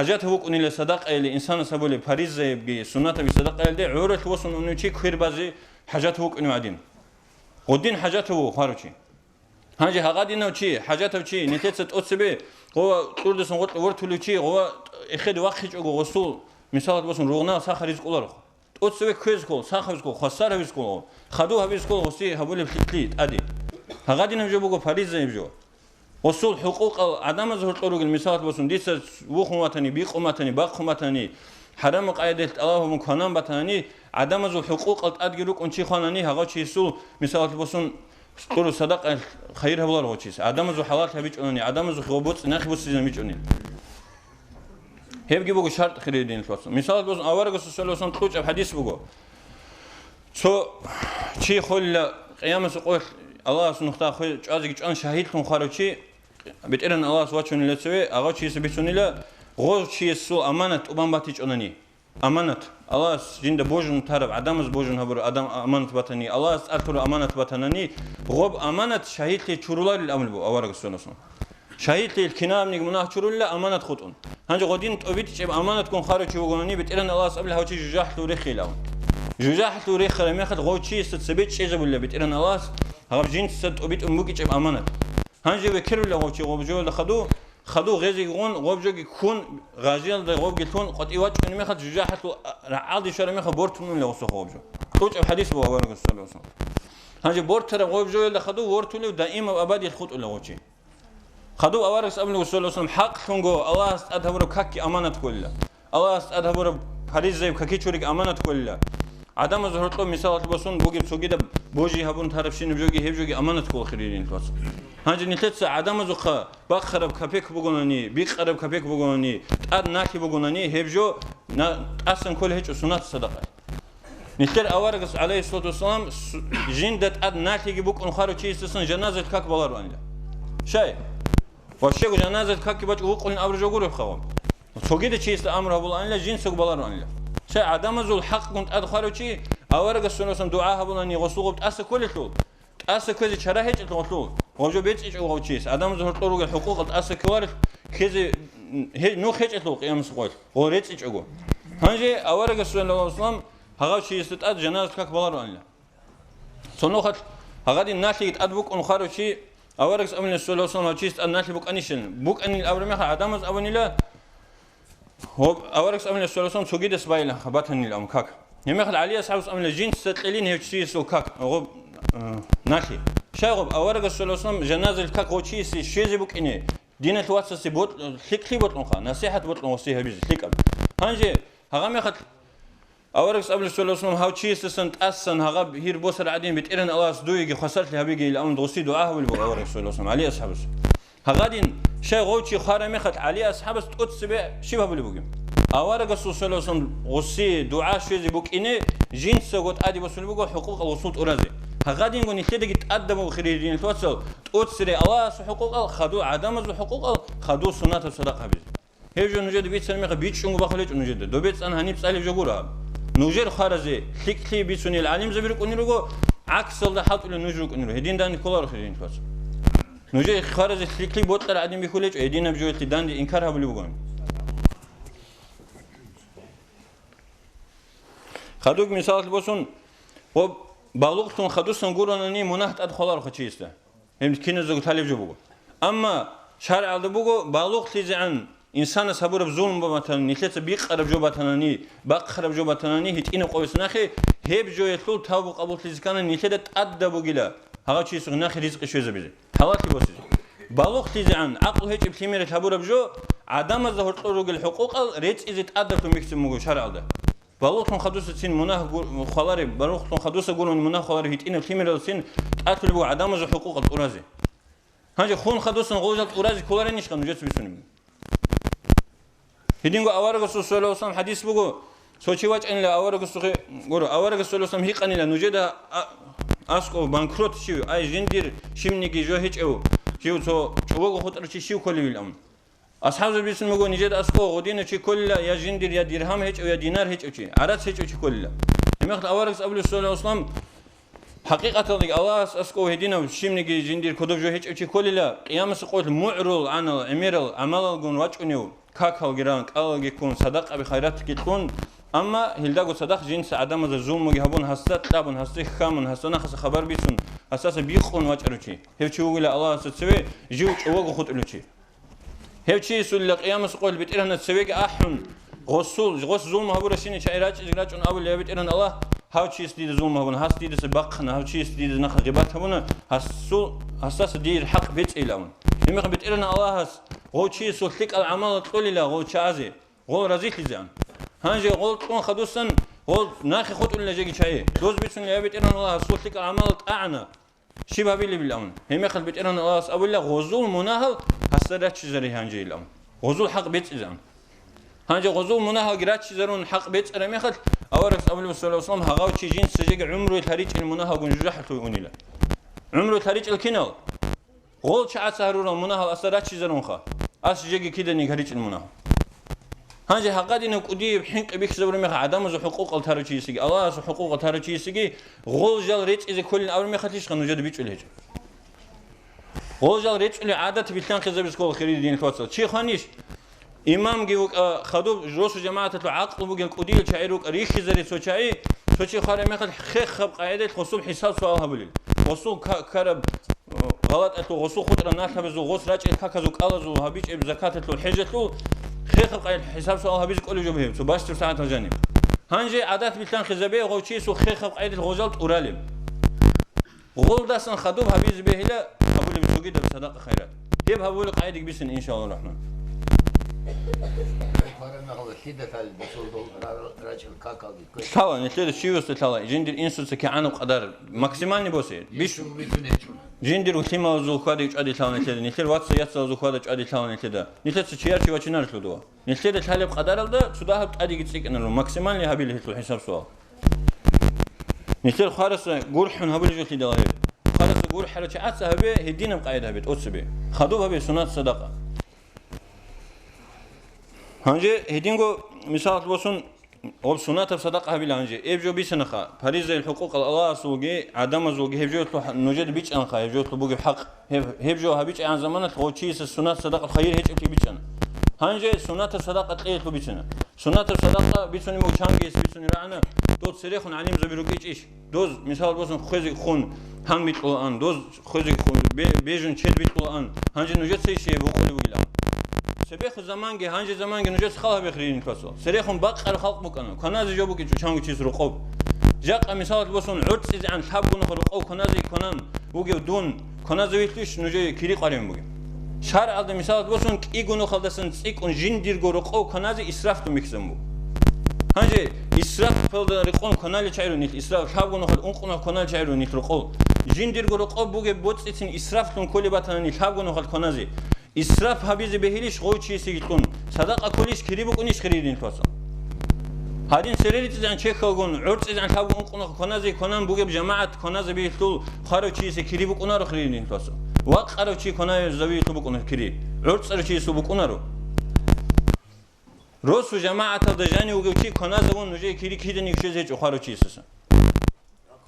حاجات هو كوني لصدق اللي إنسان سبولي باريس بجي سنة بصدق اللي عورة وصل إنه شيء كثير بعضي حاجات هو كوني عادين ودين حاجات هو خارجي هنجي هقادينه شيء حاجاته شيء نتيجة أتصبه هو تقول لسه ورتولي شيء هو إخد وقت جو وصول مثال بسون روغنا ساخريز كولار أتصبه كويس كول ساخريز كول خسارة بيس كول خدوها بيس كول وصي هبولي بخيت أدي هقادينه جو بقول باريس بيجو وصول حقوق عدم ظهور طرق المثال بسون ديس وخماتني بيقوماتني باقوماتني حرام قاعدة الله مكانم بتاني عدم ظهور حقوق الأدجروك أنشي خانني هقول شيء سو مثال بسون طول صدق خير هبلا روتشيس عدم ذو حالات هبيج أنني عدم ذو خبوت نخ بس زميج أنني هيبجي بقول شرط خيرين الفاس مثال بس أورق السؤال وصل تخرج الحديث بقول سو شيء خل قيام سقول الله سبحانه وتعالى أزيج أن شهيد كن خارجي بتقرن الله سواتشون اللي تسوي أغاد شيء سبيتوني لا غور شيء سو أمانة أبان باتيج أنني أمانة الله جند بوجن ترى عدم بوجن هبر عدم أمانة بطني الله أثر أمانة بطنني غب أمانة شهيد لي شرولة الأمر بو أورق السنة شهيد لي الكنام نجمناه شرولة أمانة خطون هنج قدين تبيت أمانة تكون خارج وجونني بتقرن الله قبل هوتي ججاح توريخي لون ججاح توريخ لما ياخذ غوت شيء ستثبت شيء ولا بتقرن الله هرب جين ست أبيت أمك أمانة هنج بكرر له غوتي غوبجول خدو غازي يقون غوبجوجي كون غازيل ده غوب جلتون قد إيوات إني ما خد ججاحة عادي شر ما خد بورت من اللي وصله غوبجو توج الحديث بوا ورق الصلاة والسلام هنجي بورت ترى غوبجو اللي خدو بورت له دائما وأبدي الخط اللي غوتشي خدو أورق قبل الصلاة والسلام حق خنجو الله أدهبره كاكي أمانة كلها الله أدهبره حديث زي كاكي شورك أمانة كلها عدم ظهور له مثال بسون بوجي سوجي بوجي هبون تعرف شنو بجوجي أمانة كل خيرين الفاس هنجي نتلت عدم زخ بخرب كبيك بقولني بيخرب كبيك بقولني أد ناكي بقولني هبجو أصلا كل هيك سنة صدقة نتل أورجس عليه الصلاة والسلام جندة أد ناكي جبوك أنخارو شيء سن جنازة كاك بالار وانلا شيء وشيء جنازة كاك بتش وقولن أبرجو قرب خوام سوجي شيء أمره بالانلا جين سوق بالار وانلا شيء عدم زول حق كنت أدخلوا شيء أورجس سنة سن دعاء بالاني غسوق بتأس كل شيء تأس كذي شراه هيك تقولون وجو بيت إيش أو شيء عدم ظهور طرق الحقوق تأس كوارث كذي نو هيك تقول قيام سقوط وريت إيش أقول هنجي أورج السؤال الله وسلم هذا شيء استأد جنازة كك بلار وانلا صنوخت هذا الناس يتأدبك أنخارو شيء أورج أمن السؤال الله وسلم هذا الناس بوك أنيشن بوك أني الأمر ما عدم أبني لا هو أورج أمن السؤال الله وسلم سجد سبايله خبطني الأم كك يوم يأخذ عليه أصحاب أمن الجين ستلين هيك شيء سو كك غب ناكي شاغب أورج السؤال وسلم جنازة كك وشيء شيء بوك إني دينة الواتس سبوت خلي بطلون نصيحة بطلون وصيها بيز خليك هنجي هغام يأخذ أورج قبل السؤال وسلم هاو شيء سنت أصلا هغاب هير بوسر عادين بتقرن الله سدوي خسرت لها بيجي الأمن دوسي دعاء والبو أورج السؤال وسلم عليه أصحابه هغادين شيء غوتشي خارم يأخذ عليه أصحابه تقصبه شبه بالبوجي أورج السؤال وسلم غسي دعاء شيء بوك إني جنس قط عادي بس بوجو حقوق الوسط أرازي هغادين قوني تدقي تقدموا خريجين توصل تسري الله حقوق خدوا عدم حقوق خدوا سنة الصدقة بيز هيجو نجد بيت سلمي بيت شنو بخليج نجد دو بيت أنا هنيب سالف جورا نوجر خارجي خلي بيت سني العالم زبيرك ونيرو عكس الله حط له نجرك ونيرو هدين داني كلار خريجين توصل نوجر خارجي خلي بوت العالم بخليج هدين بجوي تداندي إنكارها بليبون خدوك مثال بسون بالغتون خدوسن قولونني مناهت أدخلار خشيسته هم كنا زوج تالي جبوه أما شرع الدبوه بالغ تيجان إنسان صبر بظلم بمثلا نتلت بيقرب جوبتناني بقرب جوبتناني هيت إنه قوي سناخي هيب جوي طول تابو قبول تيجان نتلت أدبو جلا هذا شيء سناخي رزق شوي زبيزه حواتي بسيج بالغ تيجان عقل هيك بتمير تابور بجو عدم ظهور طرق الحقوق ريت إذا تأدب تمكسمه شرع ده بالغتون خدوس سين مناه خلاري بالغتون خدوس يقولون مناه خلاري هيت إنه كيميرا سين تأكل بو عدم ظهور حقوق الأرازي هنجي خون خدوس نغوجات الأرازي كلاري نيش كانوا جت بيسوني هدينغو أورج الرسول صلى الله عليه وسلم حديث بقول سوتشي واج إن لا أورج الرسول قولوا أورج الرسول صلى الله عليه وسلم هيك أني لا نوجد أسقو بانكروت شيء أي جندير شمنيكي جو هيك أو شيء سو شوقو خطر شيء كل بالأمن أصحاب البيت مقول نجد أسقو غدينا شيء كل يا جندير يا درهم هيك أو يا دينار هيك أو شيء عرض هيك أو شيء كل لما أخذ أورج قبل صلى الله عليه وسلم حقيقة الله أسقو هدينا شمنيكي جندير كذب جو هيك أو شيء كل لا قيام سقوط معرض عن أمير عمل الجون واجنيو كاكل جيران قال يكون صدق أبي خيرات كتكون أما هلداغو صدق جنس عدم ذا زوم مجهبون هستات لابون هستي خامن هستنا خس خبر بيسون أساس بيخون واجروشي هيفشي وقول الله ستسوي جوج وقو خد لوشي هيفشي سول القيامة سقول بتيرنا تسويك أحن غسول زوم هبورشيني شايراج إجراج أن أول يبيت إرن الله هاوشي استيد زوم هبون هستيد سبقنا هاوشي استيد نخ جبات هبون هسول هساس دير حق بيت إلهون يمخ بيت إرن الله هس غوشي سولتك العمل تقول لا غوش عازي غو رزيت لزان هانجي غول تكون خدوسن غول ناخي خد ولا جاي شيء دوز بيتسن يبيت إرن الله سولتك العمل أعنا شبه بيلي بالأمن يمخ بيت إرن الله أقول لا غزول مناهل هسرت شزري هانجي الأمن غزول حق بيت إزان هانجي غزول مناهل جرات شزرون حق بيت إرن يمخ أورس أول صلى الله عليه وسلم هغاو شي جنس سجق عمره الهريج المناهل ونجرحته يونيلا عمره الهريج الكنال غول شعات سهرورا مناهل أسرت شزرون خا أسجق كده نيجريج المناهل هانجي حقادي نقودي بحنق بيك زبر مخ عدم ز حقوق التاريخ يسقي الله ز حقوق التاريخ يسقي غول جال ريت إذا كل أول ما خليش خنو جد بيتش الهج غول جال ريت اللي عادة بيتلان خزب سكول خريج دين الفاصل شيء خانيش إمام جيوك خدوب جروس جماعة العقل بوجي القديل شعيروك ريخ زري سوتشاي سوتشي خارج ما خل خب قاعدة خصوم حساب سؤال هبلي خصوم كرب غلط أتو غصو خطر الناس هبزو غص راج الكاكزوك ألزو هبيج بزكاة الحجة الحجة خيخ قاعد حساب سؤال هبيج كل جوبهم سو باش تساعة الجانب هنجي عادات بيتلان خزبي غوشي سو خيخ قاعد الغزال أورالم غول داسن خدوب هبيج به لا هبولي بتوجد بصدق خيرات كيف هبولي قاعد بيسن إن شاء الله الرحمن طبعا نتلقى شيء وستطلع جندر إنسان سكعان وقدر ماكسيمال نبوسه بيش جندر وثيما وزوجات يجادي ثلاثة نتلقى نتلقى واتس ياتس وزوجات يجادي ثلاثة نتلقى نتلقى شيار شيء وشنار تلودوا نتلقى تحلب قدر هذا سوداه بتأدي جتسيك إنه ماكسيمال لهابيل هتلو حساب سؤال نتلقى خارس جورحن هابيل جوتي دلائل خارس جورح حرج عاتس هبي هدينا مقايد هبي أوتسبي خدوه هبي سنات صدقة هنجي هدينغو مثال بوسون أو سنات الصدقة هبي لانجي إبجو بيسنخا فريزة الحقوق الله سوجي عدم زوجي هبجو نوجد بيج أنخا هبجو تبوجي بحق هبجو هبيج عن زمانة غوتشيس السنات الصدقة الخير هيك أكيد بيجنا هنجي سنات الصدقة تقيل تو بيجنا سنات الصدقة بيسوني موشانجيس بيسوني رعنا دوت سريخون عليم زبيروكيش إيش دوز مثال بوسون خوزي خون هم بيتقولان دوز خوزي خون بيجون شد بيتقولان هنجي نوجد شيء بقولي بقولان سبيخ زمان جه هنجي زمان جه نجس خالها بخرين كسو سريخهم بقى الخلق مكانه كناز جابوا كي شانو تشيس رقوب جاء مثال بوسون عد إذا عن حب ونخرقوا كناز كنان وجه دون كناز ويتلش نجي كيري قريم بوجه شهر هذا مثال بوسون يجونو خلصن سيك ونجين دير جرقوا كناز إسراف تمكسمو هنجي إسراف فلد رقون كنال شعيرو نيت إسراف حب ونخل أنقنا كنال شعيرو نيت رقوا جين دير جرقوا بوجه بوتس إتن إسراف تون كل باتنا نيت حب ونخل كنازي إسراف هبيز بهيلش غوي شيء سيجتون صدق أكلش كريبك ونيش خريدين فاسا هادين سريرت إذا شيء خلقون عرض إذا حابون قنا كنازي كنان بوجب جماعة كنازي بيختول خارج شيء سكريبك ونارو خريدين فاسا وقت خارج شيء كناي زوي تبوك ونكري عرض صار شيء سبوك ونارو روس وجماعة الدجاني وجب شيء كنازي ونجي كري كيدن يكشز هيك خارج شيء سسا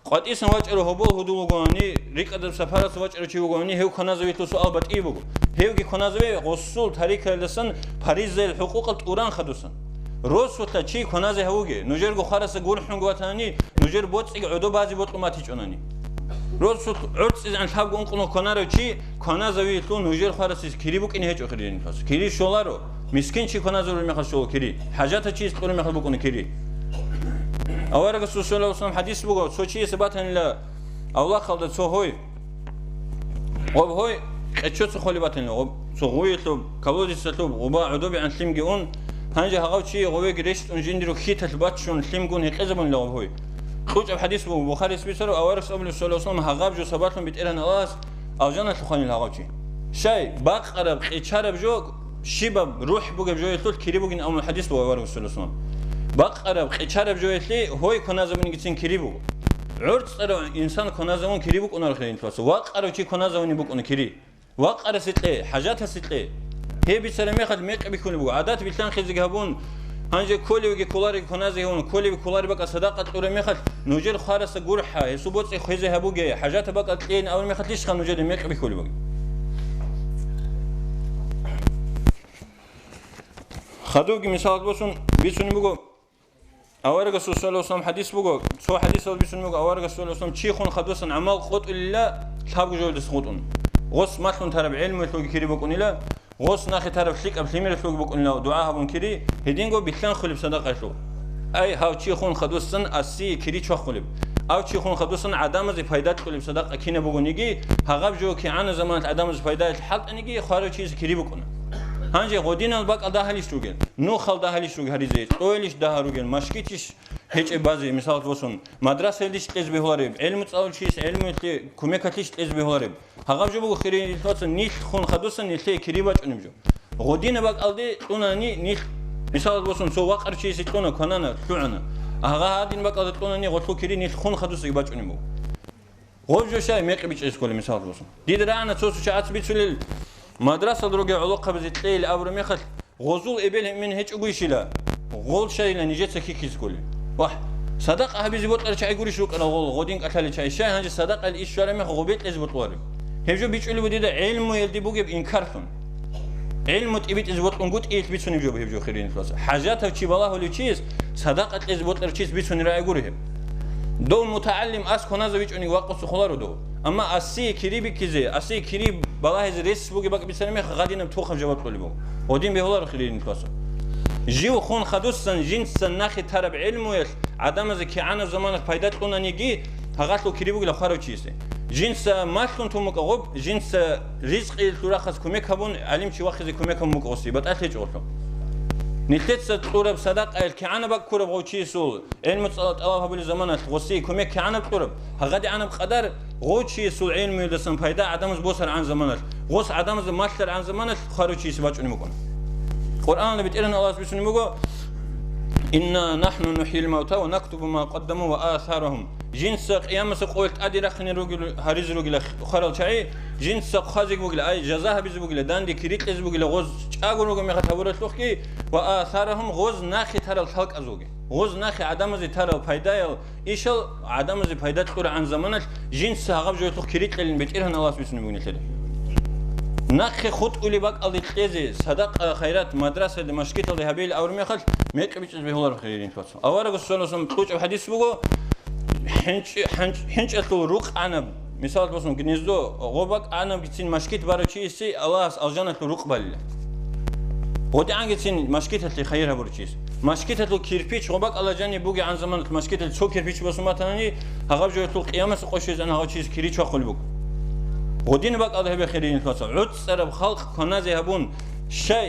قد إسم واجر هبول هدول وجواني ريك سفارة واجر شيء وجواني هو كنازي تسوال بات إيبو هيو كي كنازوي غسول تاريخ لسن باريس الحقوق الأوران خدوسن روس وتشي كنازي هوجي نجر جو خارس جور حنقواتاني نجر بوت عدو بعضي بوت ما تيجوناني روس عرض إذا حاب أنقلنا كنارو شيء كنازوي تون نجر خارس كريبوك إنه هيج أخرين فاس كري شولارو مسكين شيء كنازوي مخل شو كري حاجات شيء تقول مخل بكون كري أول رجل صلى الله عليه وسلم حديث بقول سو شيء سباتن لا الله خلد سو هوي هوي اتشوت خولي باتن سوغويتو كابوديستو غبا عدوبي عن سليمجون هنجي هاوتشي غوي جريشت انجندرو خيت الباتشون سليمجون هيقزبن لو هوي خوج الحديث بخاري سبيسرو اورس قبل صلى الله عليه وسلم هغاب جو سباتن بيتيرن الاس او جنة الخوني الهاوتشي شاي باقرب اتشارب جو شباب روح بوجب جو يتول كريبوجين او الحديث بو اورس صلى الله عليه وسلم باقرب اتشارب جو يتلي هوي كنازمن جيتين كريبو عرض صارو انسان كنازمن كريبوك اونر خلين فاسو واقرب شي كنازمن بوك اون كري وقرا ستلي حاجاتها ستلي هي بسلامي خد ميق بيكون بو عادات بيتلان خزي جابون هنجي كولي وجي كولاري كنازي هون كولي كولاري بقى صداقه اورمي خد نوجل خارس غورحا يسبوت خزي هبوجي حاجات بقى تلين اول ما خدليش خن نوجل ميق بيكون بو خدوك مثال بسون بيسوني بقول أورق الرسول صلى الله عليه وسلم حديث بقول سو حديث بيسوني بقول أورق الرسول صلى الله عليه وسلم شيخون خدوسن عمل خط إلا تحب جود سخطون غص مثلون ترى علم يطلق كري بقول إلا غص ناخي ترى فليك أبليمير يطلق بقول إلا دعاء بقول كري هدينجو بيتلان خلب صدقة شو أي هاو شيخون خدوسن أسي كري شو خلب أو شيخون خدوسن عدم زي فايدات خلب صدقة كينا بقول نيجي هغاب جو كي عنا زمان عدم زي فايدات حلت نيجي خارج شيء كري بقول هنجي غودين الباق ده هليش روجل نو خال ده هليش روج هريزة طويلش ده روجل مشكيتش هيج بعضي مثال توصون مدرسة ليش تز بهوارب علم تصاول شيء علم اللي كوميكاتيش تز بهوارب هغاب جو بقول خيرين توصل نيش خون خدوسن نيش كريباج أنمجو غودين الباق ده توناني نيش مثال توصون سو واقع شيء ستونا كنانا شوعنا هغا هادين الباق ده توناني غطلو كري نيش خون خدوس يباج أنمو غوب جو شيء ميك بيج إسكول مثال توصون دي درعنا توصل شعات بيتسول مدرسة دروجة علاقة بزتلي الأبر ميخل غزول إبل من هيج أقويشلا غول شيء لنيجت سكي كيسكولي واحد صدق أبي زبط أرجع يقولي شو أنا غول غودين قتل شيء شيء هنجي صدق الإشارة ميخ غوبيت لزبط وارد هيجو بيجولي بديدا علم يلدي بوجب إنكارهم علم تبيت زبط لنقول إيه بيتسوني بجوب هيجو خيرين فلوس حاجات هالشي بالله هو ليشيز صدق لزبط أرجع بيتسوني رأي يقولهم دو متعلم أس كنا زويج أني واقف سخلارو دو أما أسي كريبي كذي أسي كريب بالله هذا ريس بوجي بق بيسلمي غادينا بتوخم جواب قلبه ودين بهولار خليني تواصل جيو خون خدوسن جنس ناخي ترب علمه يش عدم ذكي عنا زمان فايدات قلنا نيجي هغاتلو كريبو لا خارو تشيسه جنس ماشلون تومك غوب جنس رزق التراخص كوميك هبون علم شي واخذ كوميك همك قصي بتأتلج أورثو نتلت تقرب صدق الكعانة بكرب غوتشيسول علم الله هبل زمان غصي كوميك كعانة بكرب هغادي أنا بقدر غوتشيسول علم يدسم فايدة عدم بوسر عن زمانه غص عدم ماشر عن زمانه خارج شيء سباج أني مكون القرآن اللي بتقرأنا الله سبحانه وتعالى إنا نحن نحيي الموتى ونكتب ما قدموا وآثارهم جنس قيام سقولت أدي رخني رجل هريز رجل خرال شيء جنس خازق بقول أي جزاه بيز بقول داندي كريت إز بقول غوز أقول رجل ما خطبورت لخكي وآثارهم غوز ناخي ترى الخلق أزوجي غوز ناخي عدم زي ترى الفايدة إيشل عدم زي فايدة تقول عن زمانك جنس هغب جوي لخ كريت اللي بتقرأنا الله سبحانه وتعالى ناخي خط أولي بق الله تجزي صدق خيرات مدرسة دمشق اللي هبيل أو رمي خل ميك بيجز بهولار خيرين فصل أول رسول الله صلى الله عليه وسلم حديث بقول هنش أتلو روق أنا مثال بس نجنزدو غوبك أنا بتسين مشكيت بارشيسي الله ألجان أتلو روق بالله ودي عن جتسين مشكيت أتلي خيرها بارشيس مشكيت أتلو كيربيش غوبك الله جاني بوجي عن زمان مشكيت أتلو كيربيش بس ما تاني هغاب جو أتلو قيامة سقوشيز أنا هاد شيء كيريش وخل بوك ودين بق الله بخيرين فصل عد سرب خلق كنازي هبون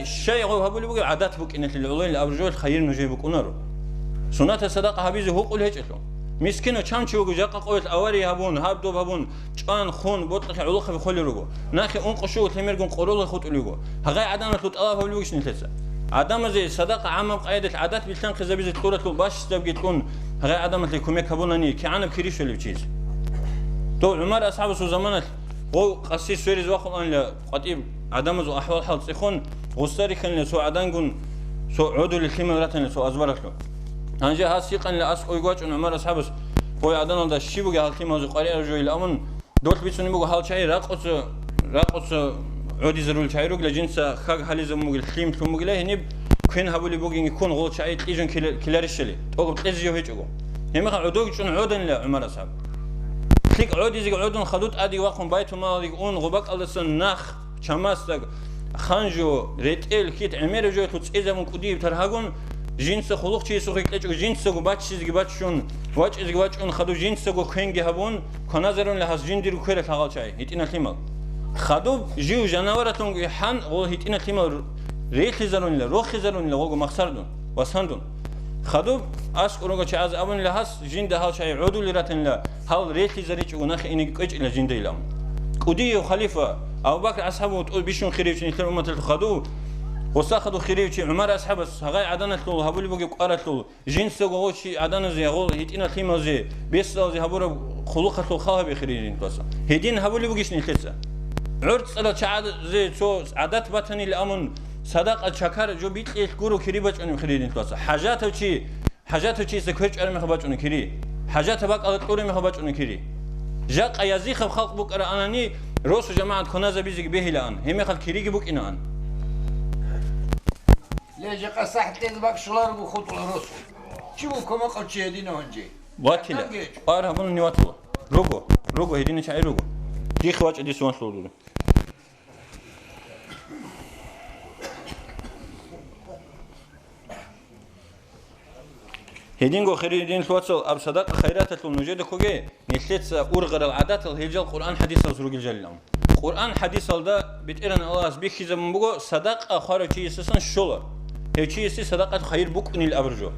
شيء غو هبول بوجي عادات بوك إن العلوين الأبرجول خير نجيب بوك أنارو سنة الصدقة هبيزي هو قول هيك أتلو مسكينو چان چوگو جاقا قوت اواری هبون هب دو هبون چان خون بوت علوخ بخول رگو ناخي اون قشو تمرگون قرول خود اليگو هغه عدم خود الله هولوش نتلسا عدم زي صدقه عام قاعده عادات بيتن خزبيز تقولت باش تبقى تكون هغه عدم لكم كبوناني كعن بكريش ولا بتشيز تو عمر اصحاب سو زمانه او قصي سوريز واخون لا قطيب عدم زو احوال حال سخون غستري كن سو عدنگون سو عدو للكلمه سو ازبركلو هنجي هاسيقا لأس أيقاش أن عمر أصحابس قوي عدنا ده شيء بقى هالكي موزق قرية رجوي الأمن دوت بيسوني بقى هال شيء راقص عودي زرول شيء رجل جنس خاج هالي زموج الخيم ثم قلة هني كين هبولي بقى يكون غول شيء تيجون كلار الشلي أو بتلزيه هيك أقول هم خا عدوك شون عودن لا عمر أصحاب كليك عودي زي عودن خدود أدي واقم بيت ما دي أون غباك الله سنخ شماستك خانجو ريتيل كيت عمير رجوي توت إذا من كودي بترهاجون جنس خلق شيء سوق يكتج جنس سوق بات شيء بات شون واج إذا بات شون خدو جنس سوق خنجي هبون كنازرون لهاز جن ديرو كير تغال شيء هيتنا كلمة خدو جيو جناورتون يحن أو هيتنا كلمة ريت زرون له روخ زرون له وجو مخسردون وسندون خدو أس أورجو شيء از أبون لهاز جن ده هال شيء عدو لراتن له هال ريت زريج ونخ إنك إج إلى جن ديلام كودي وخليفة أبو بكر أصحابه تقول بيشون خريج نكتر أمة الخدو وساخدوا خريج عمر أصحاب هاي عدنا تلو هبولي بقى قارت له جنس وقول شيء عدنا زي غول هيتنا خيمة زي بيس زي هبورة خلقة له خاها بخريجين توسا هيدين هبولي بقيش نخلصه عرض صلاة شعاد زي شو عادات بطني الأمن صدق الشكر جو بيت يذكروا كريبة أنهم خريجين توسا حاجاته شيء سكرج أرمي خباج أنهم كري حاجات بق على تقولي مخباج أنهم كري جاك أيازي خب خلق بك أناني روس جماعة كنازة بيزك به الآن هم خل كريجي بك إنان ليش قصحت لك شلار بخطوة رسول شو كم قلتي هدينا ونجي واتلا أره من نواتلا روجو هدينا شيء روجو دي خواج دي سوان سلولو هدينغو خيرين توصل أب صدق خيرات النجود كوجي نسيت أورغر العادات الهجال القرآن حديث الزروج الجلام القرآن حديث الدا بتقرن الله سبيك زمان بقول صدق آخر شيء سن شلر هي شيء صدقة خير بوك نيل أبرجو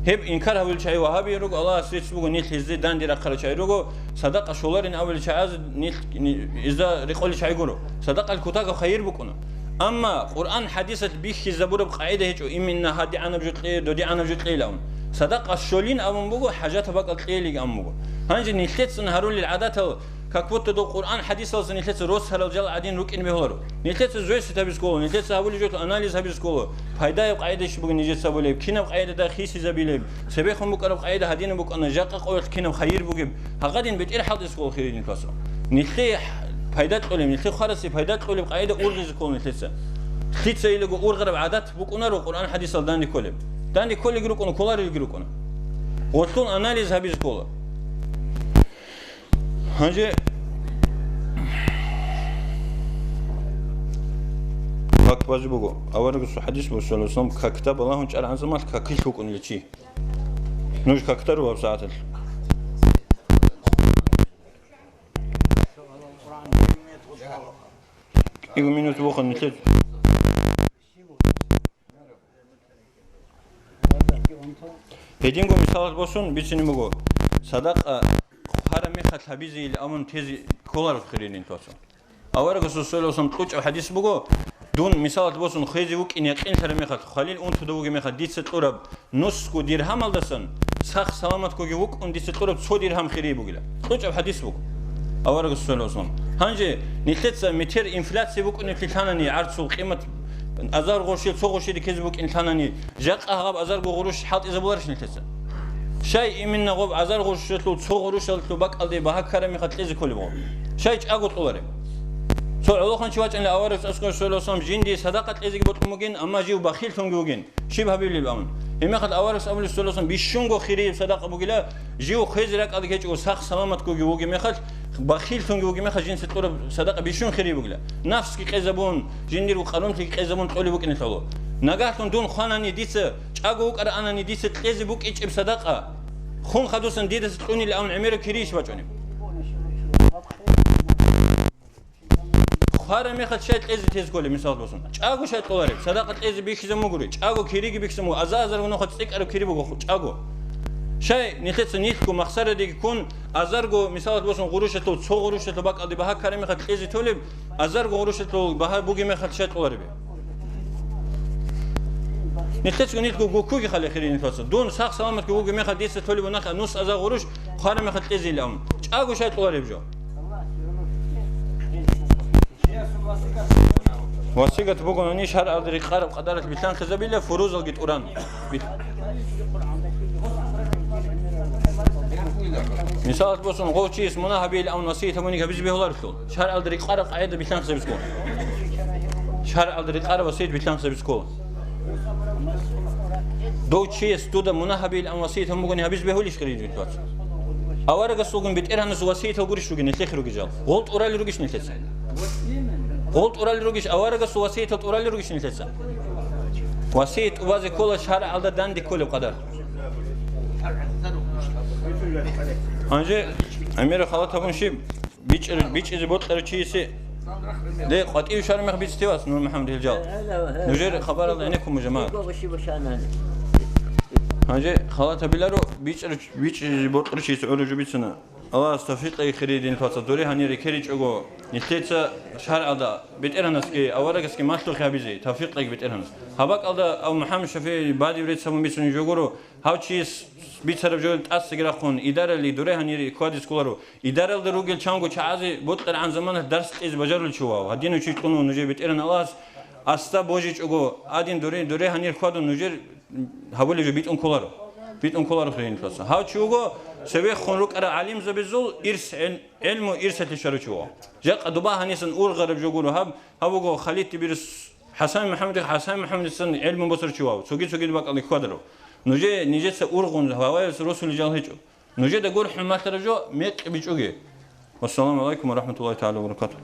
هب إنكار هول شيء وهابي روج الله سيت بقول نيل هزي دان دير آخر شيء روجو صدق شلر إن أول شيء عز نيل إذا رقول شيء يقولوا صدق الكتاق خير بوكنا أما قرآن حديث بيك زبور بقاعدة هيك إمنا هدي أنا بجت لي دودي أنا بجت لي لهم صدق الشولين أمم بقول حاجات بقى قليلة أمم بقول هنجي نيلت نهارون للعادات كقوت دو القرآن حديث أصلا نيلت روس هلا وجل عادين روك إن بهولو نيلت زويس تبي سكول نيلت هقول جوت أناليز هبي سكول فايدة يبقى قاعدة شو بقول نيجي سبولي كنا قاعدة ده خيس زبيلي سبيخهم بقى قاعدة هدين بقى أنا جاك قوت كنا خير بقى هقدين بيت إلى حد سكول خيرين الكسر نيلت فايدة قولي نيلت خالص فايدة قولي قاعدة أورغز سكول نيلت خيت يلقوا أورغر عادات بقى نرو القرآن حديث داني كلهم داني كل يجروك أنا كلار يجروك أنا وطن أناليز هبي سكول هنجي هاك بازي بقول أول قصة حديث بوصل وصلهم ككتاب الله هنج على عن ككل شوك نلتشي نوج ككتر وبساعات يقول منو تبوخ نلتش هدينكم مثال بوسون بيتشني بقول صدق خارمي خطابيزي الأمم تيزي كولار خيرين توصل أول قصة سؤال وصلهم تقول حديث بقول دون مثال بوسون خيزي وك إن يقين ترى مخد خليل أنت تدوق مخد ديت ستورب نص كو درهم الدسن سخ سلامت كوجي وك أن ديت ستورب سو درهم خيري بقوله تقول حديث بقول أول قصة سؤال وصلهم هنجي نتلت متر إنفلاسيون بقول نتلتانني عرض سو قيمة أزار غوشيل سو غوشيل كذبك إنتانني جاك أهرب أزار غوروش حاط إذا بولرش نتلت شيء من غوب أزار غوشيل سو غوروش التوبك ألدي بهاك كرمي خد لزي كل بقول شيء أقول طولره سو علوخن شوات إن أوارس أسكر سولو سام جندي صداقة لزي بتقومين أما جيو بخيل تونجوجين شبه حبيب الأمن هم خد أوارس أول سولو سام بيشونغو خيري صداقة بقوله جيو خيزرك أدي كيجو سخ سلامت كوجي مخد بخيل تونجوجي مخد جنس تطور صداقة بيشون خيري بقوله نفس كي قزبون جندي وقانون كي قزبون تقولي بوك نتلو نجاتون دون خانني ديس أجوك أنا أنني ديس لزي بوك إيش بصداقة خون خدوسن ديس تقولني الأمن عمير كريش بتجوني خارم يخد شيء لزي تزقولي مثال بسون أجو شيء طوارئ صداقة لزي بيخزم مغوري أجو كيريجي بيخزمو أزازر وناخد ستيك أرو كيري بقول أجو شيء نتلت نيتكو مخسر ديك يكون أزارجو مثال بسون غروش تو صو غروش تو بق أدي بها كارم يخد لزي تولب أزارجو غروش تو بها بوجي مخد شيء طوارئ نتلت نيتكو جوكوجي خلي خيرين فاصل دون ساق سلامت كوجي مخد ديس تولب وناخ نص أزار غروش خارم يخد لزي الأم أجو شيء طوارئ بجو واسيقة بقول نيش هر أدري قارب قدرة بيتلان خزبيلة فروز الجت أوران مثال بوسون غوتشي اسمنا هبيل أو نصيحة مني كبيز بيهولار كل شهر أدري قارب قاعدة بيتلان خزبيسكول شهر أدري قارب وسيد بيتلان خزبيسكول دو شيء استودا منا هبيل أو نصيحة ممكن هبيز بيهوليش خريج بيتوات أوارق السوق بيتيرهن سواسية وقريش روجين نتلخ روجيجال غلط أورال روجيش نتلخ غلط أورال روجيش أوارق سواسية أورال روجيش نتلخ واسية وبعض كل شهر على دان دي كل بقدر أنجي أمير خلاص هون شيء بيج إذا بوت قرشيسي ليه قطعي شهر ما خبيت استواس نور محمد الجال نجير خبر الله إنكم جماعة هنجي خلاص بيلارو بيج بوت قرشيسي عروج بيتنا الله استفيق أي خريدين فاصدوري هني ركيريج أجو نتيجة شهر على بيت إيرانس كي أورجس كي ماشلو خابيزي توفيق لك بيت إيرانس هباك على أو محمد شفيع بعد يريد سامو بيسون جوجورو هاو تشيس بيت سرب جول تأس جراخون إدارة اللي دوره هني كواديس كولارو إدارة اللي روجل شانغو شعازي بطل عن زمان الدرس إز بجرل شواه هدينو شيء تكونوا نجيب بيت إيران الله أستا بوجيج أجو عادين دوره هني كوادو نجير هقول جو بيت كولارو بيت كولارو خلينا نفسه هاو شوجو سوي خنروك أرى عليم زبزول إرس علم إرس تشاركوا جاك أدوبها هنيسن أول غرب جوجورو هب هبوجو خليت تبيرس حسن محمد سن علم بصر شواو سوقي بقى اللي خدرو نجي نجي سأرغون هواي رسول الله هيجو نجي دقول حمات رجو ميت بيجوجي والسلام عليكم ورحمة الله تعالى وبركاته.